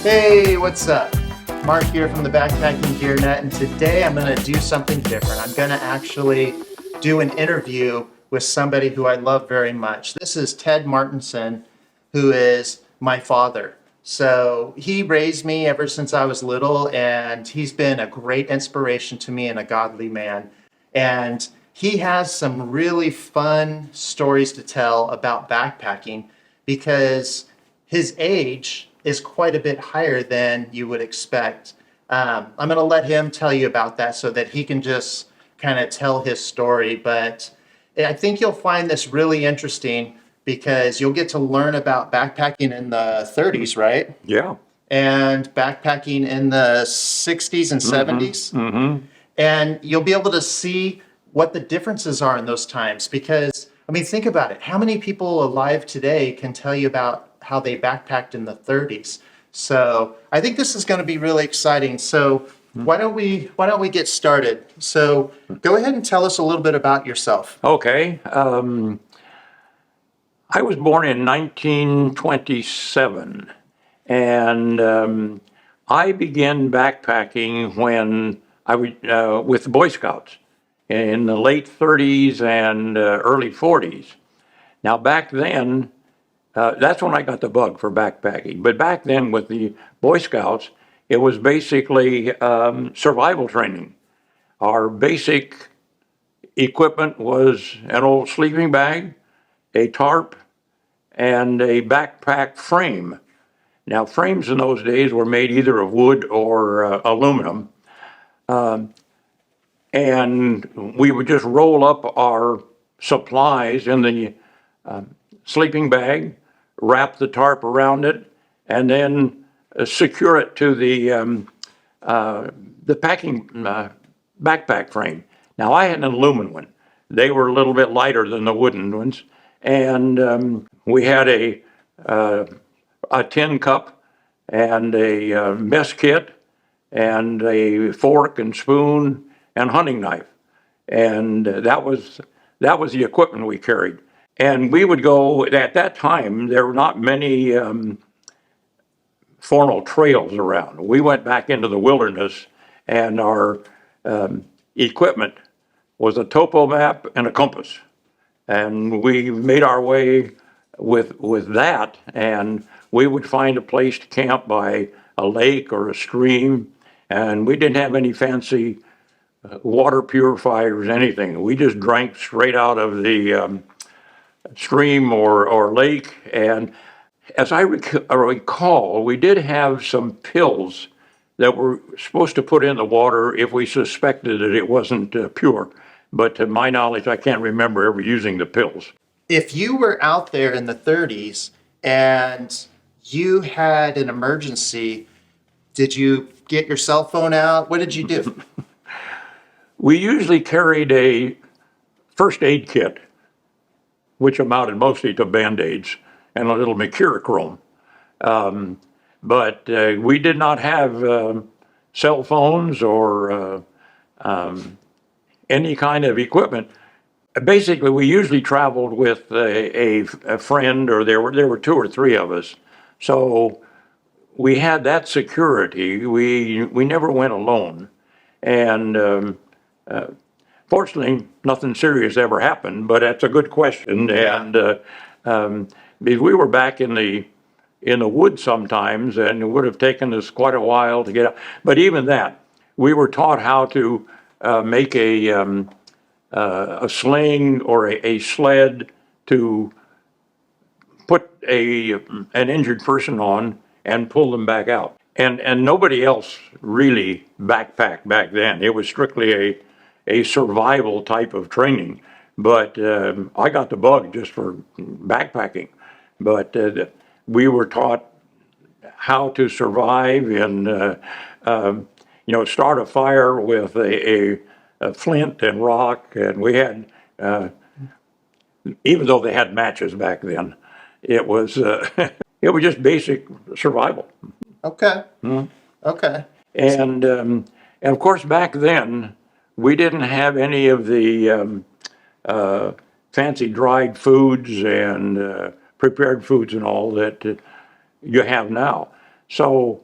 Hey, what's up? Mark here from the Backpacking Gear Net, and today I'm going to do something different. I'm going to actually do an interview with somebody who I love very much. This is Ted Martinson, who is my father. So he raised me ever since I was little, and he's been a great inspiration to me and a godly man. And he has some really fun stories to tell about backpacking because his age is quite a bit higher than you would expect. I'm going to let him tell you about that so that he can just kind of tell his story. But I think you'll find this really interesting because you'll get to learn about backpacking in the 30s, right? Yeah. And backpacking in the 60s and 70s. Mm-hmm. And you'll be able to see what the differences are in those times because, I mean, think about it. How many people alive today can tell you about how they backpacked in the 30s? So I think this is going to be really exciting. So why don't we get started? So go ahead and tell us a little bit about yourself. Okay. I was born in 1927, and I began backpacking when I was with the Boy Scouts in the late 30s and early 40s. Now, back then, that's when I got the bug for backpacking. But back then, with the Boy Scouts, it was basically survival training. Our basic equipment was an old sleeping bag, a tarp, and a backpack frame. Now, frames in those days were made either of wood or aluminum, and we would just roll up our supplies in the sleeping bag, wrap the tarp around it, and then secure it to the packing backpack frame. Now, I had an aluminum one. They were a little bit lighter than the wooden ones, and we had a tin cup and a mess kit and a fork and spoon and hunting knife, and that was the equipment we carried. And we would go, at that time, there were not many formal trails around. We went back into the wilderness, and our equipment was a topo map and a compass. And we made our way with that, and we would find a place to camp by a lake or a stream, and we didn't have any fancy water purifiers, anything. We just drank straight out of the stream or lake. And as I recall, we did have some pills that were supposed to put in the water if we suspected that it wasn't pure. But to my knowledge, I can't remember ever using the pills. If you were out there in the 30s and you had an emergency, did you get your cell phone out? What did you do? We usually carried a first aid kit, which amounted mostly to Band-Aids and a little mercurochrome. But we did not have cell phones or any kind of equipment. Basically, we usually traveled with a friend, or there were two or three of us. So we had that security. We never went alone. And fortunately, nothing serious ever happened, but that's a good question. Yeah. And because we were back in the woods sometimes, and it would have taken us quite a while to get out. But even that, we were taught how to make a sling or a sled to put an injured person on and pull them back out. And nobody else really backpacked back then. It was strictly a survival type of training. But I got the bug just for backpacking. But we were taught how to survive and start a fire with a flint and rock. And we had, even though they had matches back then, it was it was just basic survival. Okay. Okay. And of course, back then, we didn't have any of the fancy dried foods and prepared foods and all that you have now. So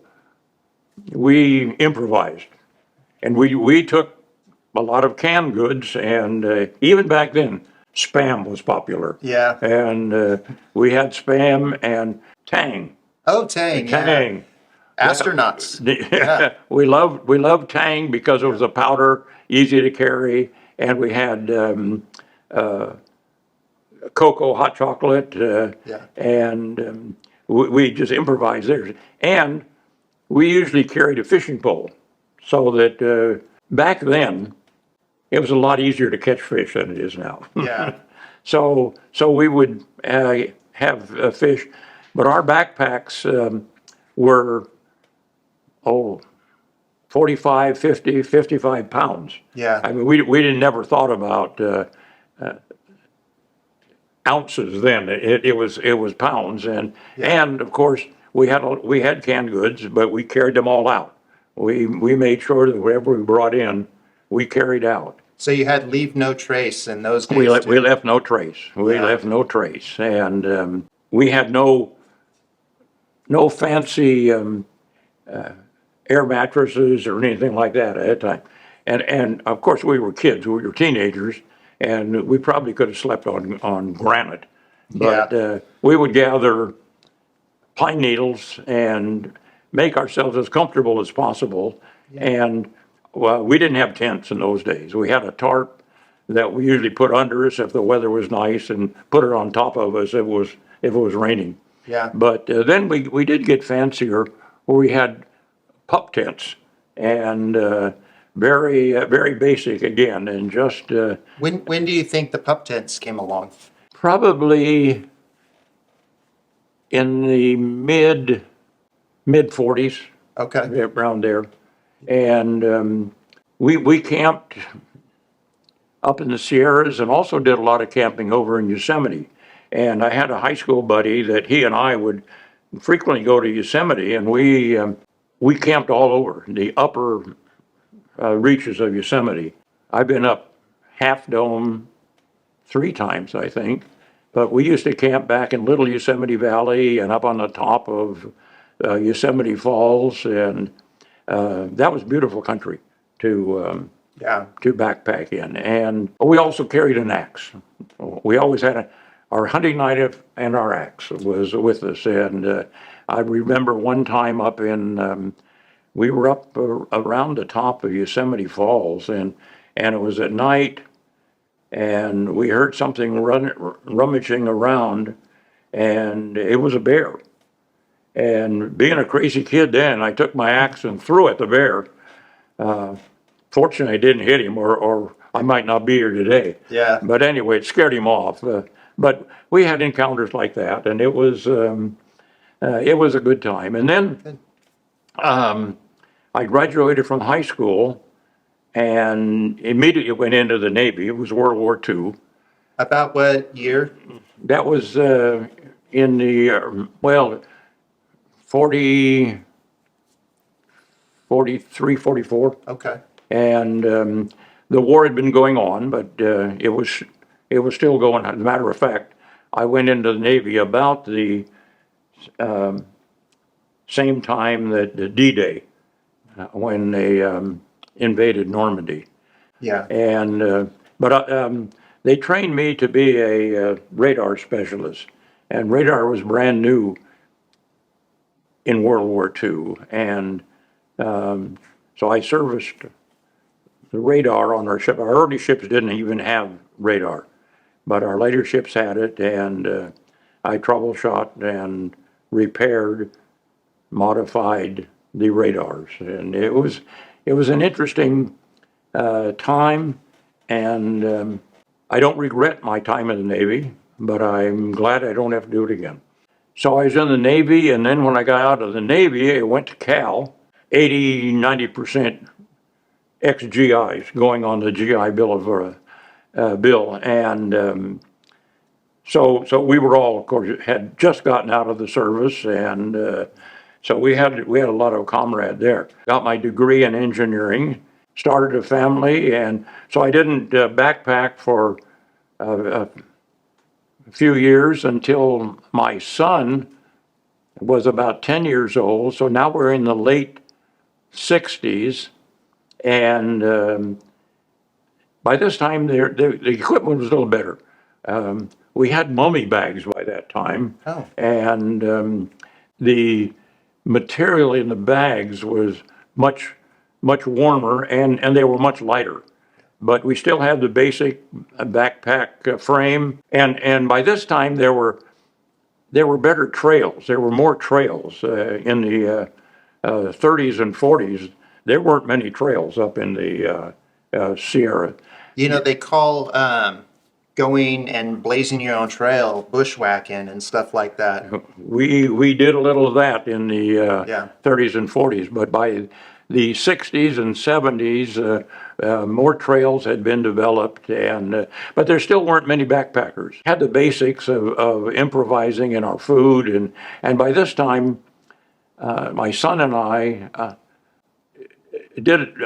we improvised. And we took a lot of canned goods, and even back then, Spam was popular. Yeah. And we had Spam and Tang. Oh, Tang, yeah. Tang. Astronauts. Yeah. We loved Tang because it was a powder, easy to carry, and we had cocoa, hot chocolate, Yeah. and we just improvised there. And we usually carried a fishing pole, so that back then it was a lot easier to catch fish than it is now. Yeah. So we would have fish, but our backpacks were, oh, 45, 50, 55 pounds. Yeah. I mean, we didn't never thought about ounces then. It was pounds, and Yeah. and of course we had canned goods, but we carried them all out. We made sure that whatever we brought in, we carried out. So you had leave no trace in those days We too. left no trace. We Yeah. left no trace, and we had no fancy air mattresses or anything like that at that time. And of course we were kids, we were teenagers, and we probably could have slept on granite, but Yeah. we would gather pine needles and make ourselves as comfortable as possible. And well, we didn't have tents in those days. We had a tarp that we usually put under us if the weather was nice, and put it on top of us if it was raining. Yeah. But then we did get fancier, where we had pup tents, and very basic again, and just When do you think the pup tents came along? probably in the mid 40s, Okay. around there. And we camped up in the Sierras, and also did a lot of camping over in Yosemite. And I had a high school buddy that he and I would frequently go to Yosemite, and we camped all over the upper reaches of Yosemite. I've been up Half Dome 3 times, I think, but we used to camp back in Little Yosemite Valley and up on the top of Yosemite Falls, and that was beautiful country to Yeah. backpack in. And we also carried an axe. We always had our hunting knife and our axe was with us. And I remember one time we were up around the top of Yosemite Falls, and it was at night, and we heard something rummaging around, and it was a bear. And being a crazy kid then, I took my axe and threw at the bear. Fortunately, I didn't hit him, or I might not be here today. Yeah. But anyway, it scared him off. But we had encounters like that, and it was a good time. And then I graduated from high school and immediately went into the Navy. It was World War II. About what year? That was in the, well, 40, 43, 44. Okay. And the war had been going on, but it was still going. As a matter of fact, I went into the Navy about the same time that the D-Day, when they invaded Normandy. Yeah. And but they trained me to be a radar specialist, and radar was brand new in World War II, and so I serviced the radar on our ship. Our early ships didn't even have radar, but our later ships had it, and I troubleshot and repaired, modified the radars, and it was an interesting time, and I don't regret my time in the Navy, but I'm glad I don't have to do it again. So I was in the Navy, and then when I got out of the Navy, I went to Cal, 80, 90% ex-GIs going on the GI bill, and so we were all, of course, had just gotten out of the service, and so we had a lot of comrade there. Got my degree in engineering, started a family, and so I didn't backpack for a few years until my son was about 10 years old. So now we're in the late 60s, and by this time the equipment was a little better. We had mummy bags by that time, Oh. and the material in the bags was much warmer, and they were much lighter. But we still had the basic backpack frame, and by this time there were better trails. There were more trails in the 30s and 40s. There weren't many trails up in the Sierra. They call going and blazing your own trail bushwhacking and stuff like that. We did a little of that in the Yeah. 30s and 40s, but by the 60s and 70s, more trails had been developed, and but there still weren't many backpackers. Had the basics of improvising in our food, and by this time, my son and I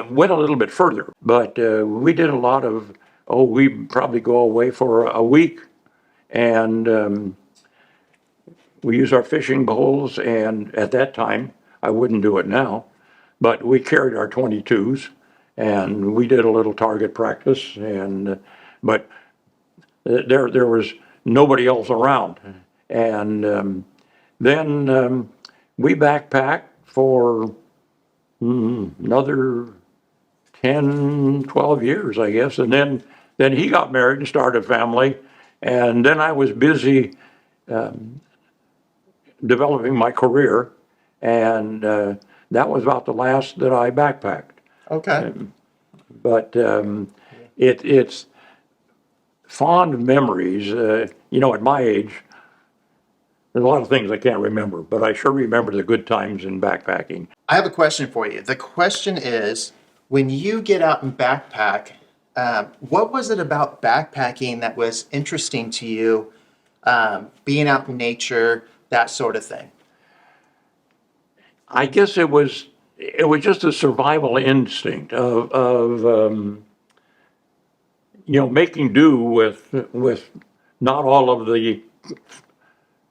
went a little bit further, but we did a lot of, we'd probably go away for a week, and we used our fishing poles, and at that time, I wouldn't do it now, but we carried our 22s, and we did a little target practice, but there was nobody else around. And then we backpacked for another 10, 12 years, I guess. And then he got married and started a family. And then I was busy developing my career. And that was about the last that I backpacked. Okay. But it's fond memories. At my age, there's a lot of things I can't remember, but I sure remember the good times in backpacking. I have a question for you. The question is, when you get out and backpack, what was it about backpacking that was interesting to you? Being out in nature, that sort of thing. I guess it was just a survival instinct of making do with not all of the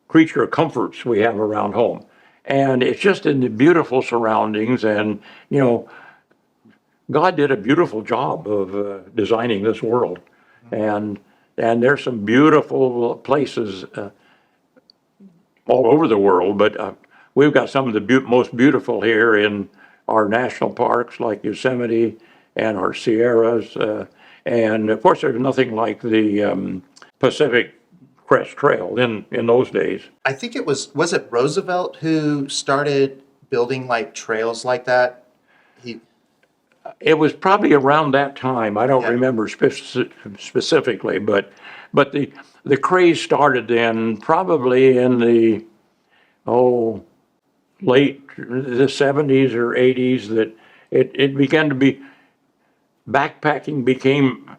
creature comforts we have around home. And it's just in the beautiful surroundings, and God did a beautiful job of designing this world, and there's some beautiful places all over the world, but we've got some of the most beautiful here in our national parks like Yosemite and our Sierras, and of course there's nothing like the Pacific Crest Trail in those days. I think was it Roosevelt who started building like trails like that? It was probably around that time. I don't Yeah. remember specifically, but the craze started then, probably in the late the 70s or 80s, that it began to be, backpacking became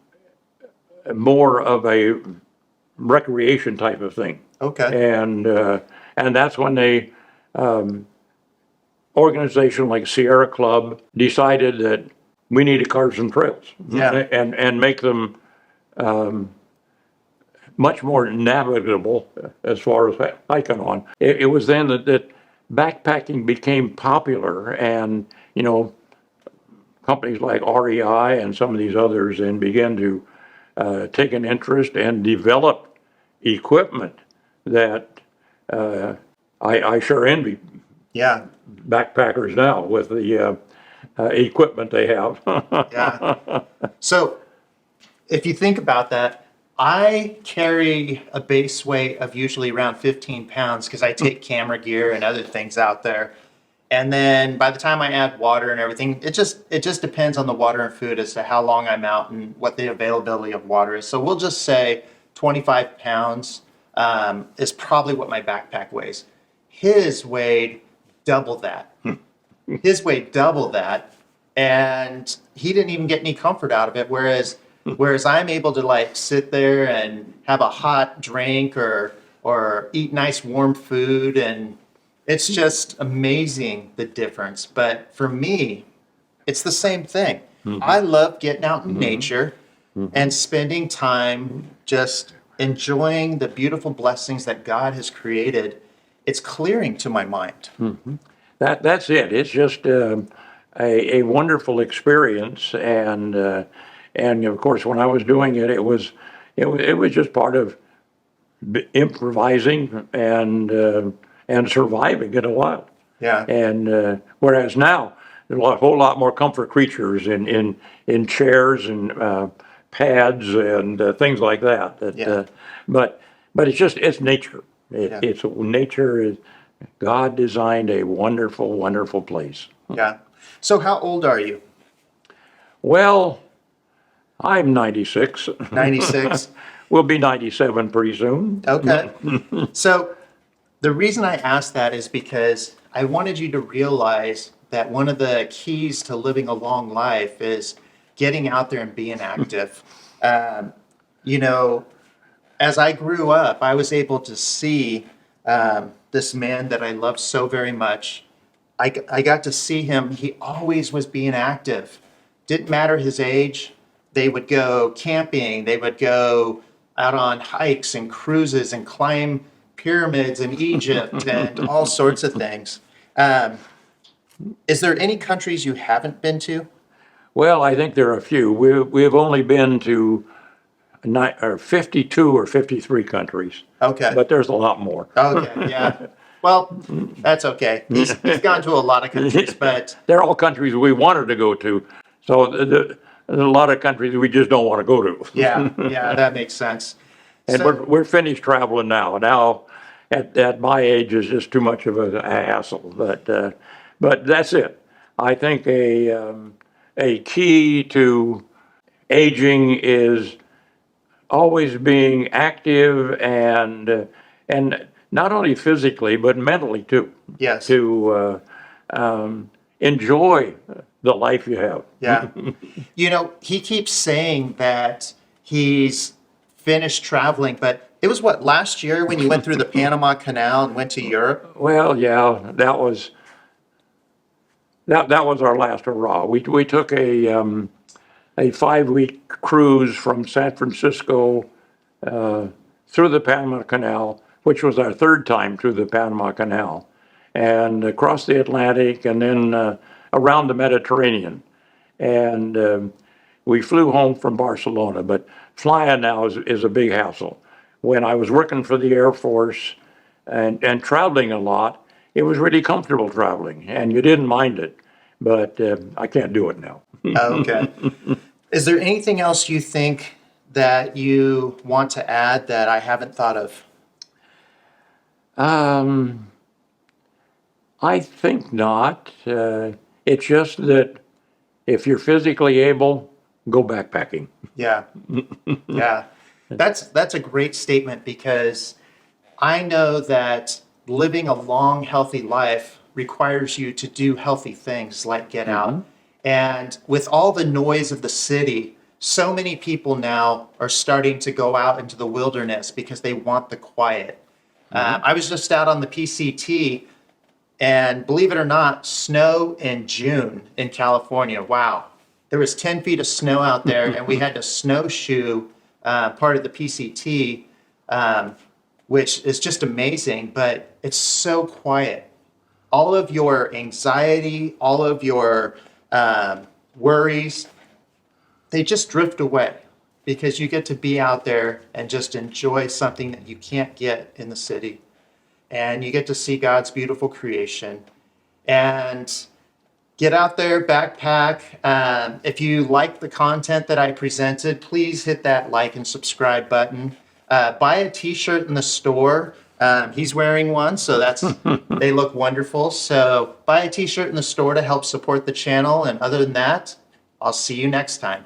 more of a recreation type of thing. Okay. And that's when they organization like Sierra Club decided that we need to carve some trails. Yeah. And make them much more navigable as far as hiking on. It was then that backpacking became popular, and companies like REI and some of these others and began to take an interest and develop equipment that I sure envy Yeah. backpackers now with the equipment they have. Yeah. So if you think about that, I carry a base weight of usually around 15 pounds because I take camera gear and other things out there. And then by the time I add water and everything, it just depends on the water and food as to how long I'm out and what the availability of water is. So we'll just say 25 pounds is probably what my backpack weighs. His weighed double that. His weighed double that, and he didn't even get any comfort out of it. Whereas I'm able to like sit there and have a hot drink or eat nice warm food, and it's just amazing the difference. But for me, it's the same thing. I love getting out in nature and spending time just enjoying the beautiful blessings that God has created. It's clearing to my mind. That's it. It's just a wonderful experience. And of course, when I was doing it, it was just part of improvising and surviving in a while. Yeah. And whereas now, there's a whole lot more comfort creatures in chairs and pads and things like that. Yeah. But it's nature. Yeah. It's nature is God designed a wonderful, wonderful place. Yeah. So how old are you? Well, I'm 96. 96. We'll be 97 pretty soon. Okay. So the reason I asked that is because I wanted you to realize that one of the keys to living a long life is getting out there and being active. You know, as I grew up, I was able to see this man that I loved so very much. I got to see him. He always was being active. Didn't matter his age. They would go camping. They would go out on hikes and cruises and climb pyramids in Egypt and all sorts of things. Is there any countries you haven't been to? Well, I think there are a few. We've only been to 52 or 53 countries, Okay. but there's a lot more. Okay, yeah. Well, that's okay. He's gone to a lot of countries, but They're all countries we wanted to go to. So there's a lot of countries we just don't want to go to. yeah, that makes sense. And So, we're finished traveling now. Now, at my age, is just too much of a hassle. But that's it. I think a key to aging is always being active and not only physically but mentally too. yes, To enjoy the life you have. yeah. You know, he keeps saying that he's finished traveling, but it was what, last year when you went through the Panama Canal and went to Europe? Well, yeah, that was our last hurrah. We took a 5-week cruise from San Francisco through the Panama Canal, which was our third time through the Panama Canal, and across the Atlantic and then around the Mediterranean. And we flew home from Barcelona, but flying now is a big hassle. When I was working for the Air Force and traveling a lot, it was really comfortable traveling, and you didn't mind it. But I can't do it now. Okay. Is there anything else you think that you want to add that I haven't thought of? I think not. It's just that if you're physically able, go backpacking. Yeah. Yeah. That's a great statement because I know that living a long, healthy life requires you to do healthy things like get out. And with all the noise of the city, so many people now are starting to go out into the wilderness because they want the quiet. I was just out on the PCT, and believe it or not, snow in June in California. Wow. There was 10 feet of snow out there, and we had to snowshoe part of the PCT, which is just amazing, but it's so quiet. All of your anxiety, all of your worries, they just drift away because you get to be out there and just enjoy something that you can't get in the city. And you get to see God's beautiful creation. And get out there, backpack. If you like the content that I presented, please hit that like and subscribe button. Buy a t-shirt in the store. He's wearing one, so they look wonderful. So buy a t-shirt in the store to help support the channel. And other than that, I'll see you next time.